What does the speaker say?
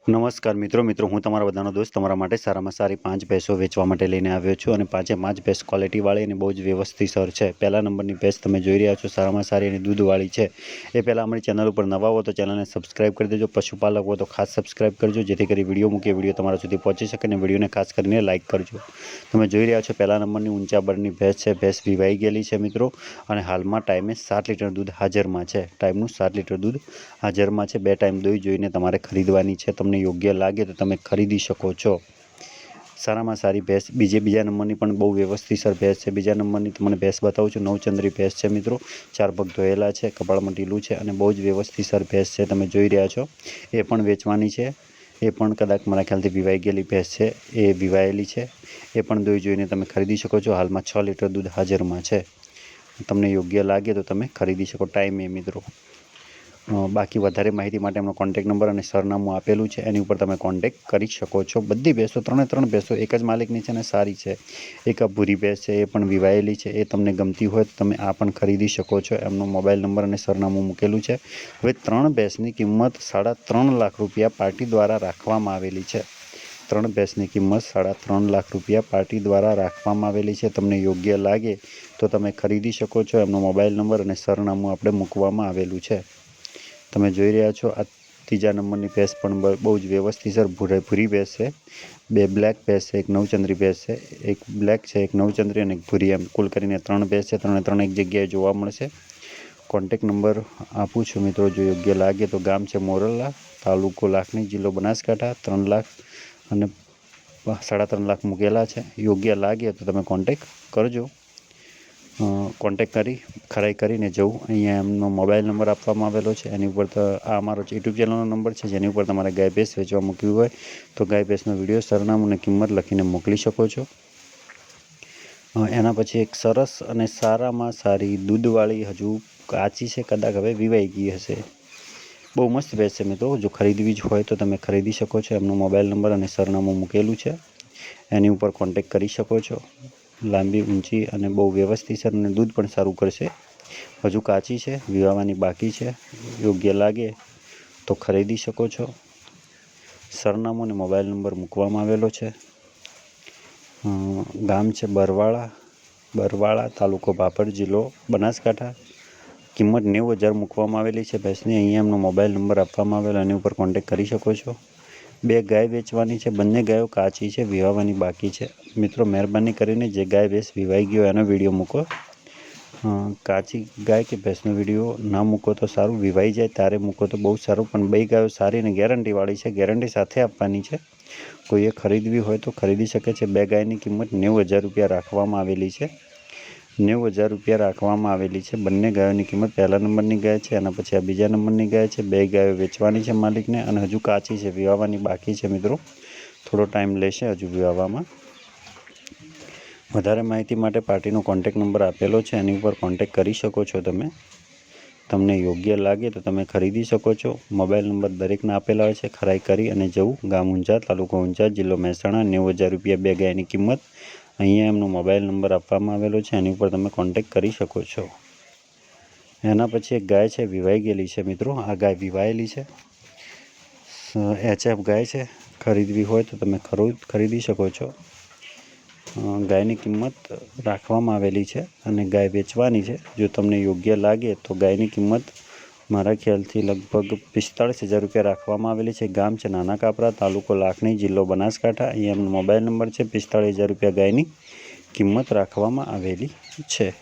નમસ્કાર મિત્રો હું તમારા બધાનો દોસ્ત તમારા માટે સારામાં સારી 5 ભેંસો વેચવા માટે લઈને આવ્યો છું અને 5 ભેંસ ક્વોલિટીવાળી અને બહુ જ વ્યવસ્થિતસર છે। પહેલા નંબરની ભેંસ તમે જોઈ રહ્યા છો સારામાં સારી અને દૂધવાળી છે। એ પહેલાં અમારી ચેનલ ઉપર નવા હો તો ચેનલને સબસ્ક્રાઇબ કરી દેજો, પશુપાલક હો તો ખાસ સબસ્ક્રાઇબ કરજો જેથી કરી વિડીયો મૂકીએ વિડીયો તમારા સુધી પહોંચી શકે અને વિડીયોને ખાસ કરીને લાઇક કરજો। તમે જોઈ રહ્યા છો પહેલા નંબરની ઊંચા બરની ભેંસ છે। ભેંસ વિવાઈ ગયેલી છે મિત્રો અને હાલમાં ટાઈમે 7 લીટર દૂધ હાજરમાં છે। ટાઈમનું 7 લીટર દૂધ હાજરમાં છે। 2 ટાઈમ દોઈ જોઈને તમારે ખરીદવાની છે। તમને યોગ્ય લાગે તો તમે ખરીદી શકો છો। સારામાં સારી ભેંસ બીજા નંબરની પણ બહુ વ્યવસ્થિતસર ભેંસ છે। બીજા નંબરની તમને ભેંસ બતાવું છું। નવચંદ્રી ભેંસ છે મિત્રો, 4 પગ ધોયેલા છે, કપાળમાં ટીલું છે અને બહુ જ વ્યવસ્થિતસર ભેંસ છે। તમે જોઈ રહ્યા છો એ પણ વેચવાની છે। એ પણ કદાચ મારા ખ્યાલથી વિવાઈ ગયેલી ભેંસ છે, એ વિવાયેલી છે। એ પણ દોઈ જોઈને તમે ખરીદી શકો છો। હાલમાં 6 લીટર દૂધ હાજરમાં છે। તમને યોગ્ય લાગે તો તમે ખરીદી શકો ટાઈમે મિત્રો। બાકી વધારે માહિતી માટે એમનો કોન્ટેક્ટ નંબર અને સરનામું આપેલું છે, એની ઉપર તમે કોન્ટેક્ટ કરી શકો છો। બધી ભેંસો 3 ભેંસો એક જ માલિકની છે અને સારી છે। એક આ ભૂરી ભેંસ છે, એ પણ વિવાયેલી છે। એ તમને ગમતી હોય તો તમે આ પણ ખરીદી શકો છો। એમનો મોબાઈલ નંબર અને સરનામું મૂકેલું છે। હવે 3 ભેંસની કિંમત 3.5 લાખ રૂપિયા પાર્ટી દ્વારા રાખવામાં આવેલી છે। 3 ભેંસની કિંમત 3.5 લાખ રૂપિયા પાર્ટી દ્વારા રાખવામાં આવેલી છે। તમને યોગ્ય લાગે તો તમે ખરીદી શકો છો। એમનો મોબાઈલ નંબર અને સરનામું આપણે મૂકવામાં આવેલું છે। તમે જોઈ રહ્યા છો આ ત્રીજા નંબરની ભેંસ પણ બહુ જ વ્યવસ્થિતસર ભૂરી ભેંસ છે। 2 બ્લેક ભેંસ છે, એક નવચંદ્રી ભેંસ છે। એક બ્લેક છે, એક નવચંદ્રી અને એક ભૂરી, એમ કુલ કરીને 3 ભેંસ છે। 3 એક જગ્યાએ જોવા મળશે। કોન્ટેક્ટ નંબર આપું છું મિત્રો, જો યોગ્ય લાગે તો। ગામ છે મોરલા, તાલુકો લાખણી, જિલ્લો બનાસકાંઠા। 3 લાખ અને 3.5 લાખ મૂકેલા છે। યોગ્ય લાગે તો તમે કોન્ટેક્ટ કરજો। કોન્ટેક્ટ કરી ખરાઈ કરીને જવું। અહીંયા એમનો મોબાઈલ નંબર આપવામાં આવેલો છે, એની ઉપર તો આ અમારો યુટ્યુબ ચેનલનો નંબર છે, જેની ઉપર તમારે ગાય ભેંસ વેચવા મૂકવી હોય તો ગાય ભેંસનો વિડીયો, સરનામું અને કિંમત લખીને મોકલી શકો છો। એના પછી એક સરસ અને સારામાં સારી દૂધવાળી હજુ કાચી છે, કદાચ હવે વિવાઈ ગઈ હશે। બહુ મસ્ત ભેંસ છે મિત્રો, જો ખરીદવી જ હોય તો તમે ખરીદી શકો છો। એમનો મોબાઈલ નંબર અને સરનામું મૂકેલું છે, એની ઉપર કોન્ટેક્ટ કરી શકો છો। લાંબી, ઊંચી અને બહુ વ્યવસ્થિતસર અને દૂધ પણ સારું કરશે। હજુ કાચી છે, વિવાવાની બાકી છે। યોગ્ય લાગે તો ખરીદી શકો છો। સરનામું અને મોબાઈલ નંબર મૂકવામાં આવેલો છે। ગામ છે બરવાળા, તાલુકો ભાભર, જિલ્લો બનાસકાંઠા। કિંમત 90,000 મૂકવામાં આવેલી છે ભેંસની। અહીંયા એમનો મોબાઈલ નંબર આપવામાં આવેલો, એની ઉપર કોન્ટેક્ટ કરી શકો છો। 2 ગાય વેચવાની છે, બંને ગાયો કાચી છે, વિવાવાની બાકી છે। મિત્રો મહેરબાની કરીને જે ગાય ભેંસ વિવાઈ ગયો એનો વિડીયો મૂકો। કાચી ગાય કે ભેંસનો વિડીયો ના મૂકો તો સારું, વિવાઈ જાય ત્યારે મૂકો તો બહુ સારું। પણ 2 ગાયો સારી અને ગેરંટીવાળી છે, ગેરંટી સાથે આપવાની છે। કોઈએ ખરીદવી હોય તો ખરીદી શકે છે। 2 ગાયની કિંમત 90,000 રૂપિયા રાખવામાં આવેલી છે। 90,000 રૂપિયા રાખવામાં આવેલી છે। બંને ગાયોની કિંમત પહેલા નંબરની ગાય છે, એના પછી આ બીજા નંબરની ગાય છે। 2 ગાયો વેચવાની છે માલિકને અને હજુ કાચી છે, વિવાવાની બાકી છે મિત્રો। થોડો ટાઈમ લેશે હજુ વિવાવામાં। વધારે માહિતી માટે પાર્ટીનો કોન્ટેક્ટ નંબર આપેલો છે, એની ઉપર કોન્ટેક્ટ કરી શકો છો તમે। તમને યોગ્ય લાગે તો તમે ખરીદી શકો છો। મોબાઈલ નંબર દરેકના આપેલા હોય છે। ખરાઈ કરી અને જવું। ગામ ઊંઝા, તાલુકો ઊંઝા, જિલ્લો મહેસાણા। 90,000 રૂપિયા 2 ગાયની કિંમત। અહીંયા એમનો મોબાઈલ નંબર આપવામાં આવેલો છે, એની ઉપર તમે કોન્ટેક્ટ કરી શકો છો। એના પછી એક ગાય છે, વિવાઈ ગયેલી છે મિત્રો। આ ગાય વિવાયેલી છે, HF ગાય છે। ખરીદવી હોય તો તમે ખરીદી શકો છો। ગાયની કિંમત રાખવામાં આવેલી છે અને ગાય વેચવાની છે। જો તમને યોગ્ય લાગે તો ગાયની કિંમત મારા ખ્યાલથી લગભગ 45,000 રૂપિયા રાખવામાં આવેલી છે। ગામ છે નાના કાપરા, તાલુકો લાખણી, જિલ્લો બનાસકાંઠા। અહીંયા એમનો મોબાઈલ નંબર છે। 45,000 રૂપિયા ગાયની કિંમત રાખવામાં આવેલી છે।